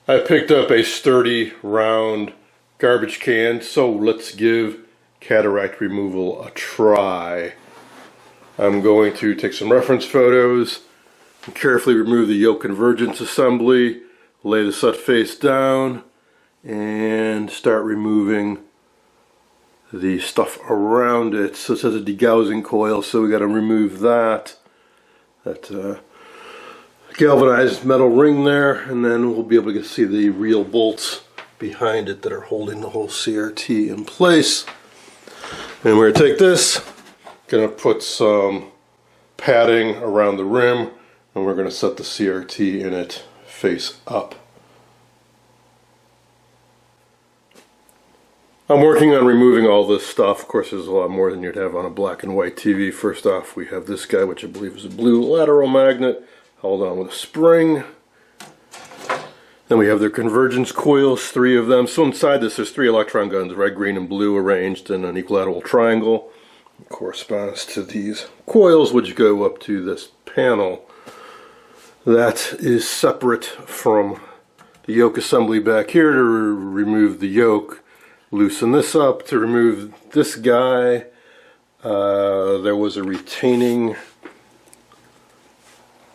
I picked up a sturdy round garbage can, so let's give cataract removal a try. I'm going to take some reference photos and carefully remove the yolk convergence assembly, lay the set face down, and start removing the stuff around it. So it says a degaussing coil, so we got to remove that galvanized metal ring there, and then we'll be able to see the real bolts behind it that are holding the whole CRT in place. And we're going to take this, going to put some padding around the rim, and we're going to set the CRT in it face up. I'm working on removing all this stuff. Of course, there's a lot more than you'd have on a black and white TV. First off, we have this guy, which I believe is a blue lateral magnet, held on with a spring. Then we have their convergence coils, 3 of them. So inside this, there's 3 electron guns, red, green, and blue, arranged in an equilateral triangle. It corresponds to these coils, which go up to this panel. That is separate from the yoke assembly back here to remove the yoke. Loosen this up to remove this guy. There was a retaining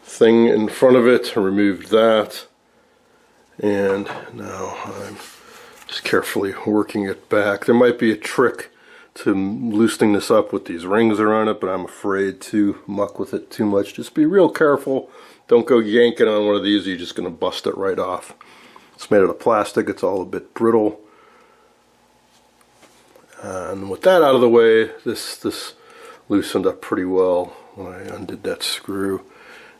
thing in front of it. I removed that, and now I'm just carefully working it back. There might be a trick to loosening this up with these rings around it, but I'm afraid to muck with it too much. Just be real careful. Don't go yanking on one of these, you're just going to bust it right off. It's made out of plastic, it's all a bit brittle. And with that out of the way, this loosened up pretty well when I undid that screw.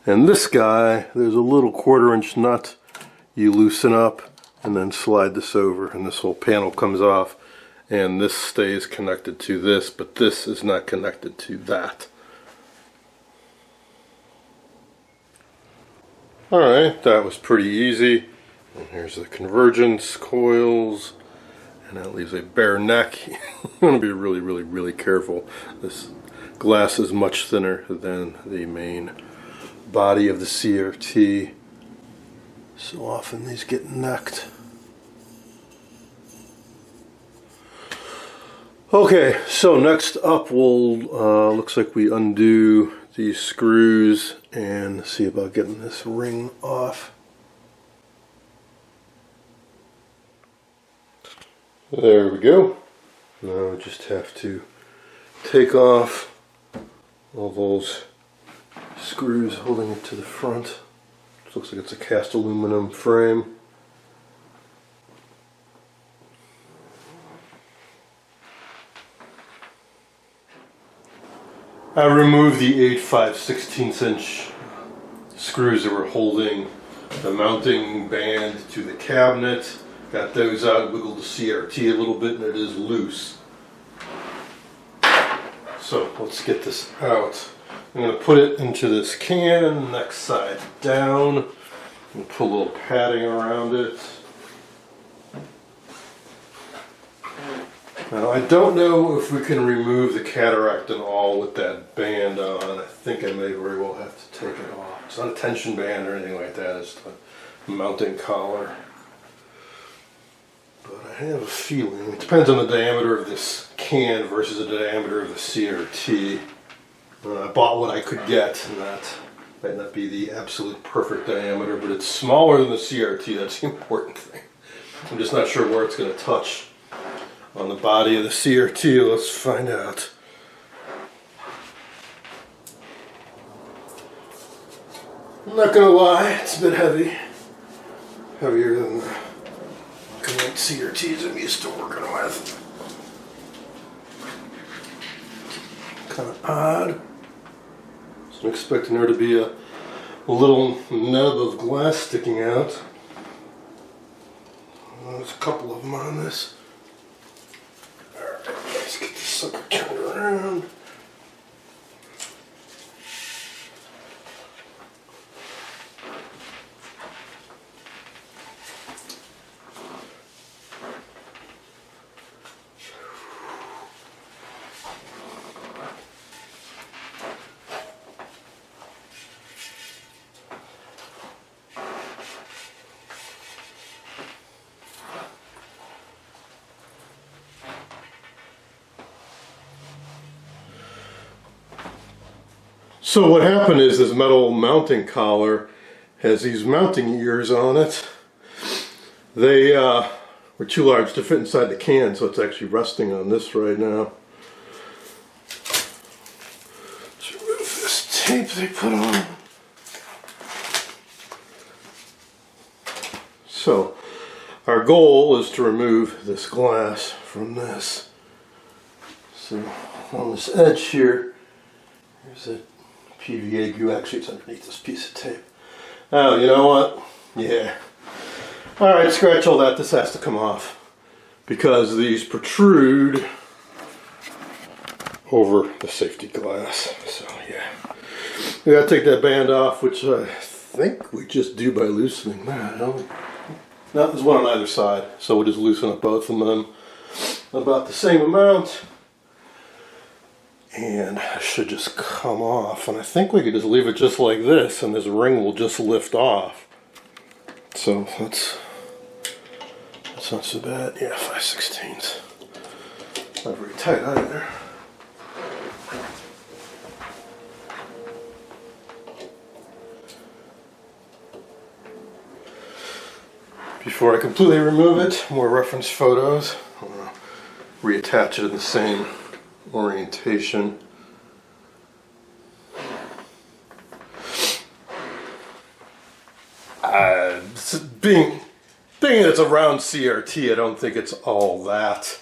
And this guy, there's a little 1/4-inch nut you loosen up and then slide this over, and this whole panel comes off, and this stays connected to this, but this is not connected to that. Alright, that was pretty easy. And here's the convergence coils. And that leaves a bare neck. You want to be really, really, really careful. This glass is much thinner than the main body of the CRT. So often these get necked. Okay, so next up we'll, looks like we undo these screws and see about getting this ring off. There we go. Now we just have to take off all those screws holding it to the front. It looks like it's a cast aluminum frame. I removed the 8 5/16" screws that were holding the mounting band to the cabinet. Got those out, wiggled the CRT a little bit, and it is loose. So let's get this out. I'm going to put it into this can, next side down, and put a little padding around it. Now I don't know if we can remove the cataract and all with that band on. I think I may very well have to take it off. It's not a tension band or anything like that, it's the mounting collar. But I have a feeling, it depends on the diameter of this can versus the diameter of the CRT. I bought what I could get, and that might not be the absolute perfect diameter, but it's smaller than the CRT, that's the important thing. I'm just not sure where it's going to touch on the body of the CRT. Let's find out. I'm not going to lie, it's a bit heavy. Heavier than the CRTs I'm used to working with. Kind of odd. So I'm expecting there to be a little nub of glass sticking out. There's a couple of them on this. Alright, let's get this sucker turned around. So what happened is this metal mounting collar has these mounting ears on it. They were too large to fit inside the can, so it's actually resting on this right now. Let's remove this tape they put on. So our goal is to remove this glass from this. So on this edge here, there's a PVA glue. Actually, it's underneath this piece of tape. Oh, you know what? Yeah. Alright, scratch all that. This has to come off because these protrude over the safety glass. So, yeah. We gotta take that band off, which I think we just do by loosening that, don't we? No, there's one on either side, so we'll just loosen up both of them about the same amount. And it should just come off. And I think we could just leave it just like this, and this ring will just lift off. So that's not so bad. Yeah, 5/16. Not very tight either. Before I completely remove it, more reference photos. I'm going to reattach it in the same orientation. Being that it's a round CRT, I don't think it's all that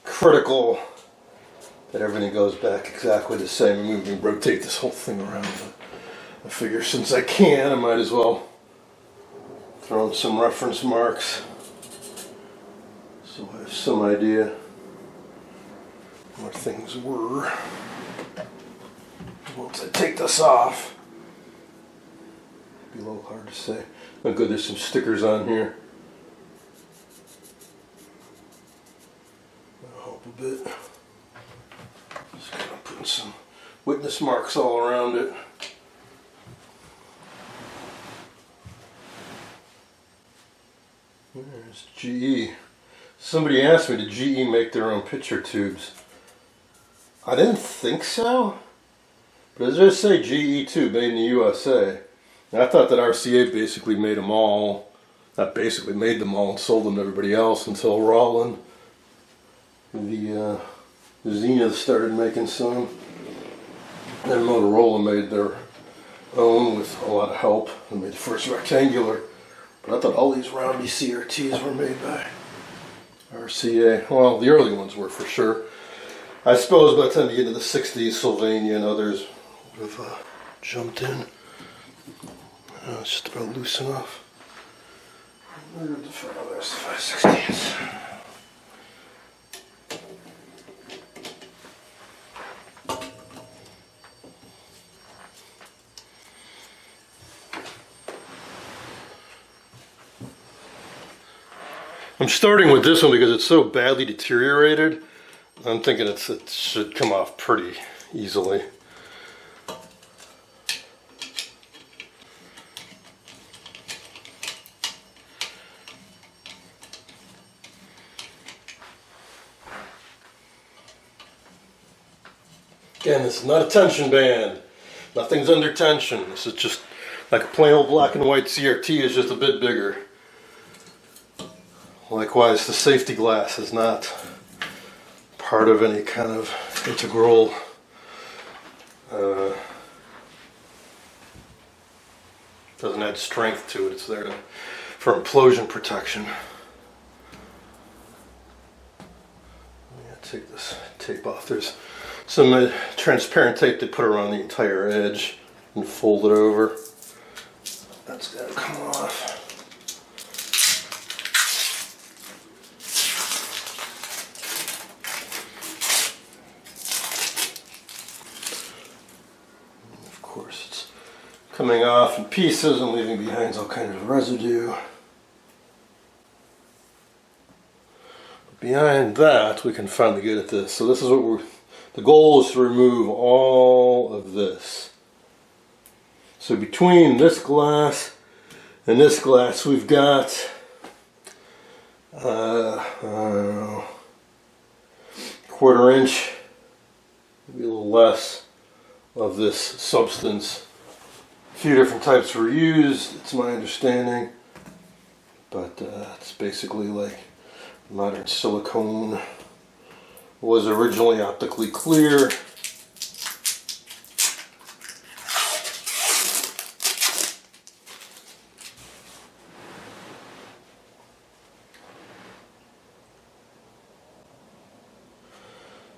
critical that everything goes back exactly the same. I'm going to rotate this whole thing around. I figure since I can, I might as well throw in some reference marks so I have some idea what things were. Once I take this off, it'll be a little hard to say. Oh good, there's some stickers on here. That'll help a bit. Just kind of putting some witness marks all around it. There's GE. Somebody asked me, did GE make their own picture tubes? I didn't think so, but it does say GE tube, made in the USA. And I thought that RCA basically made them all, not basically made them all and sold them to everybody else until Rollin, the Zenith started making some. Then Motorola made their own with a lot of help. They made the first rectangular. But I thought all these roundy CRTs were made by RCA. Well, the early ones were for sure. I suppose by the time you get into the 60s, Sylvania and others would have jumped in. It's just about loose enough. There's the 5/16. I'm starting with this one because it's so badly deteriorated. I'm thinking it should come off pretty easily. Again, this is not a tension band. Nothing's under tension. This is just like a plain old black and white CRT, is just a bit bigger. Likewise, the safety glass is not part of any kind of integral doesn't add strength to it. It's there for implosion protection. Take this tape off. There's some transparent tape they put around the entire edge and fold it over. That's got to come off. Of course, it's coming off in pieces and leaving behind all kinds of residue. Behind that, we can finally get at this. So this is what the goal is to remove all of this. So between this glass and this glass, we've got, I don't know, 1/4 inch, maybe a little less, of this substance. A few different types were used, it's my understanding, but it's basically like modern silicone. Was originally optically clear.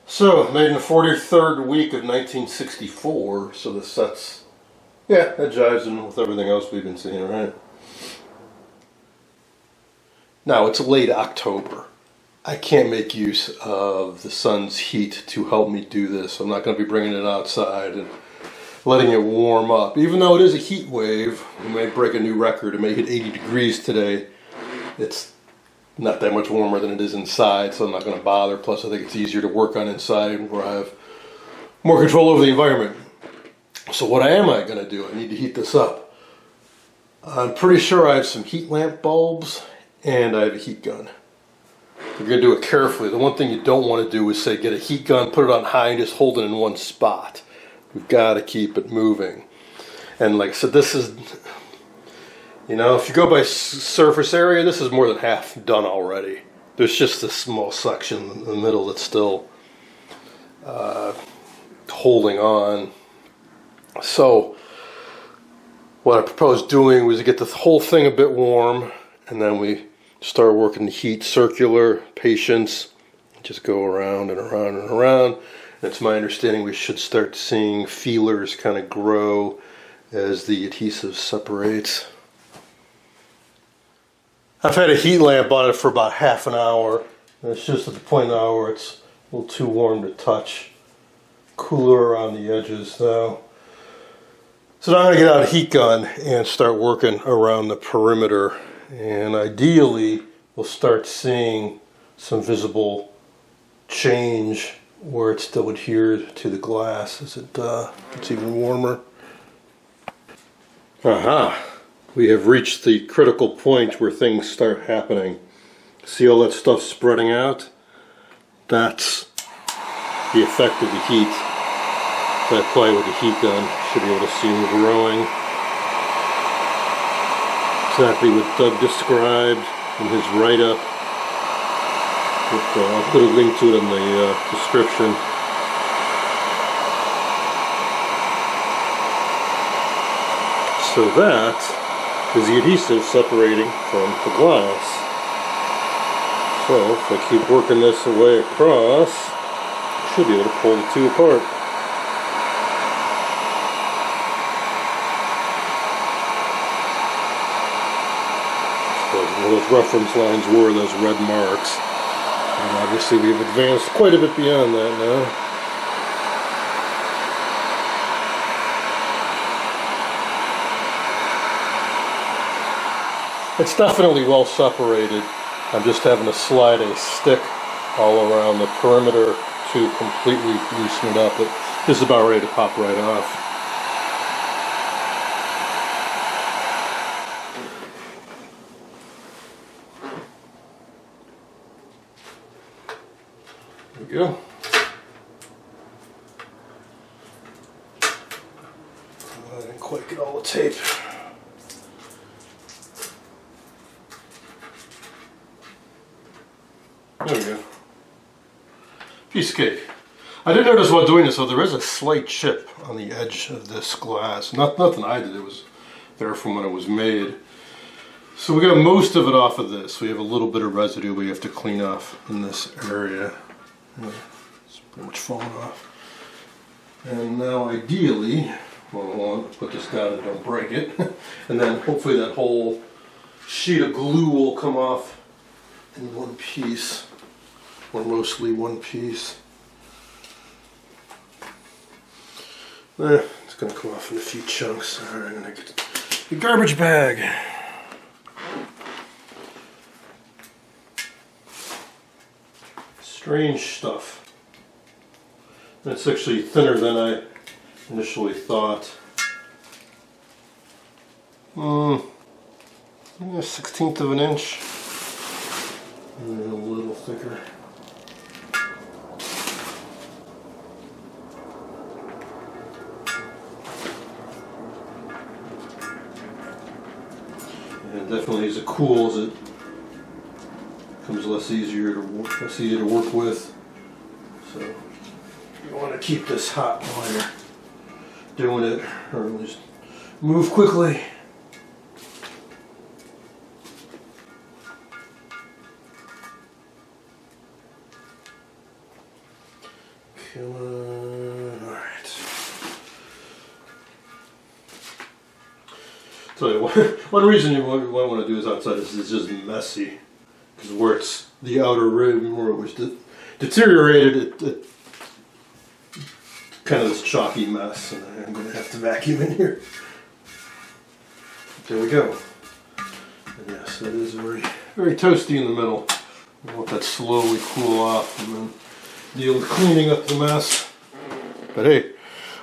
So, made in the 43rd week of 1964, so the sets, yeah, that jives in with everything else we've been seeing, right? Now, it's late October. I can't make use of the sun's heat to help me do this. I'm not going to be bringing it outside and letting it warm up. Even though it is a heat wave, we might break a new record. It may hit 80 degrees today. It's not that much warmer than it is inside, so I'm not going to bother. Plus, I think it's easier to work on inside where I have more control over the environment. So what am I going to do? I need to heat this up. I'm pretty sure I have some heat lamp bulbs and I have a heat gun. You're going to do it carefully. The one thing you don't want to do is say get a heat gun, put it on high, and just hold it in one spot. We've got to keep it moving. And like I said, this is, you know, if you go by surface area, this is more than half done already. There's just a small section in the middle that's still holding on. So what I proposed doing was to get the whole thing a bit warm, and then we start working the heat circular, patience, just go around and around and around. And it's my understanding we should start seeing feelers kind of grow as the adhesive separates. I've had a heat lamp on it for about half an hour, and it's just at the point now where it's a little too warm to touch. Cooler around the edges though. So now I'm going to get out a heat gun and start working around the perimeter. And ideally, we'll start seeing some visible change where it still adheres to the glass as it gets even warmer. Aha! We have reached the critical point where things start happening. See all that stuff spreading out? That's the effect of the heat that I apply with the heat gun. Should be able to see them growing. Exactly what Doug described in his write-up. I'll put a link to it in the description. So that is the adhesive separating from the glass. So if I keep working this away across, I should be able to pull the two apart. Those reference lines were those red marks. And obviously we've advanced quite a bit beyond that now. It's definitely well separated. I'm just having to slide a stick all around the perimeter to completely loosen it up. This is about ready to pop right off. There we go. I didn't quite get all the tape. There we go. Piece of cake. I did notice while doing this, though, there is a slight chip on the edge of this glass. Nothing I did, it was there from when it was made. So we got most of it off of this. We have a little bit of residue we have to clean off in this area. It's pretty much fallen off. And now ideally, well, I'll put this down and don't break it. And then hopefully that whole sheet of glue will come off in one piece, or mostly one piece. It's going to come off in a few chunks. Alright, I'm going to get the garbage bag. Strange stuff. It's actually thinner than I initially thought. Maybe a 1/16 of an inch. And a little thicker. definitely as it cools, it becomes less easier to work with. So you want to keep this hot while you're doing it, or just move quickly. Come on. All right. So one reason you might want to do this outside is it's just messy, because where it's the outer rim where it was deteriorated, it kind of this chalky mess, and I'm going to have to vacuum in here. There we go. And yes, that is very, very toasty in the middle. I want that to slowly cool off and then deal with cleaning up the mess. But hey,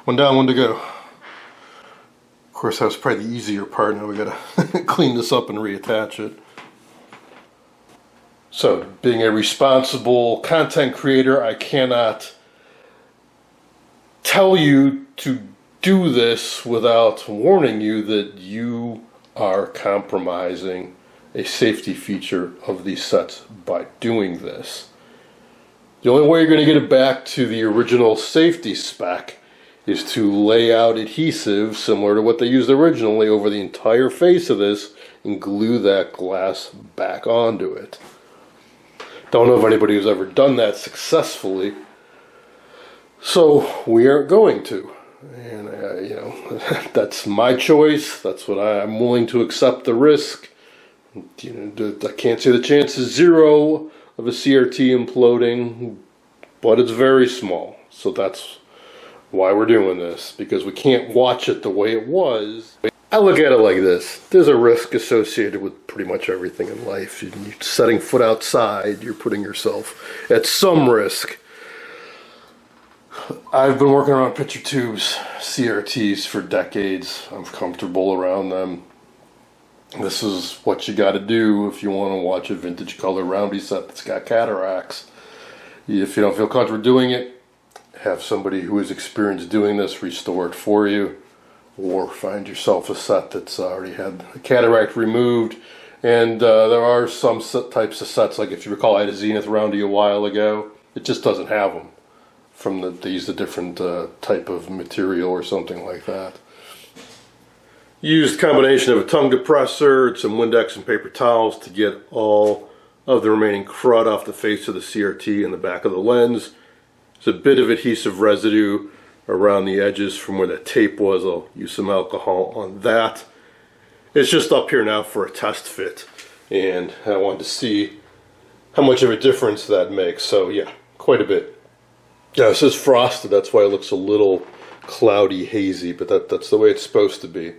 one down, one to go. Of course, that was probably the easier part. Now we gotta clean this up and reattach it. So, being a responsible content creator, I cannot tell you to do this without warning you that you are compromising a safety feature of these sets by doing this. The only way you're going to get it back to the original safety spec is to lay out adhesive similar to what they used originally over the entire face of this and glue that glass back onto it. Don't know if anybody who's ever done that successfully, so we aren't going to. And you know, that's my choice. That's what I'm willing to accept the risk. You know, I can't say the chance is zero of a CRT imploding, but it's very small. So that's why we're doing this, because we can't watch it the way it was. I look at it like this. There's a risk associated with pretty much everything in life. You're setting foot outside, you're putting yourself at some risk. I've been working around picture tubes, CRTs, for decades. I'm comfortable around them. This is what you got to do if you want to watch a vintage color roundie set that's got cataracts. If you don't feel comfortable doing it, have somebody who is experienced doing this restore it for you, or find yourself a set that's already had a cataract removed. And there are some types of sets, like if you recall, I had a Zenith roundie a while ago. It just doesn't have them. They used a different type of material or something like that. Used a combination of a tongue depressor, some Windex and paper towels to get all of the remaining crud off the face of the CRT and the back of the lens. There's a bit of adhesive residue around the edges from where that tape was. I'll use some alcohol on that. It's just up here now for a test fit, and I wanted to see how much of a difference that makes. So yeah, quite a bit. Yeah, this is frosted, that's why it looks a little cloudy, hazy, but that's the way it's supposed to be.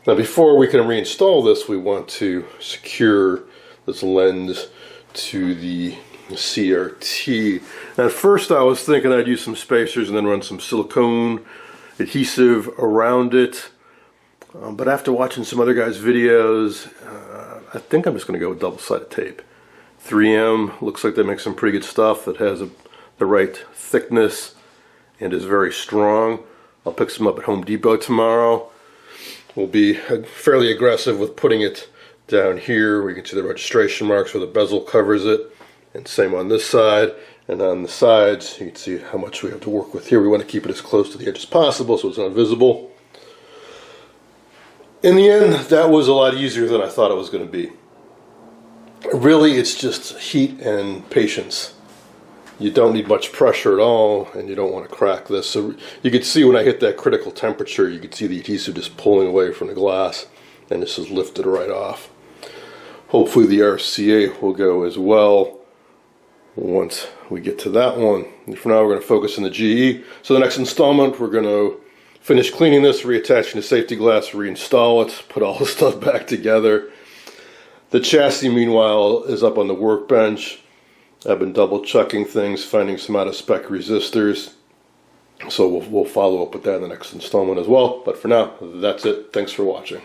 Now before we can reinstall this, we want to secure this lens to the CRT. At first I was thinking I'd use some spacers and then run some silicone adhesive around it. But after watching some other guys' videos, I think I'm just going to go with double-sided tape. 3M looks like they make some pretty good stuff that has the right thickness and is very strong. I'll pick some up at Home Depot tomorrow. We'll be fairly aggressive with putting it down here where you can see the registration marks where the bezel covers it, and same on this side. And on the sides you can see how much we have to work with here. We want to keep it as close to the edge as possible so it's not visible. In the end, that was a lot easier than I thought it was going to be. Really, it's just heat and patience. You don't need much pressure at all, and you don't want to crack this. So you could see when I hit that critical temperature, you could see the adhesive just pulling away from the glass, and this is lifted right off. Hopefully the RCA will go as well once we get to that one. And for now, we're going to focus on the GE. So the next installment, we're going to finish cleaning this, reattaching the safety glass, reinstall it, put all the stuff back together. The chassis, meanwhile, is up on the workbench. I've been double checking things, finding some out of spec resistors. So we'll follow up with that in the next installment as well. But for now, that's it. Thanks for watching.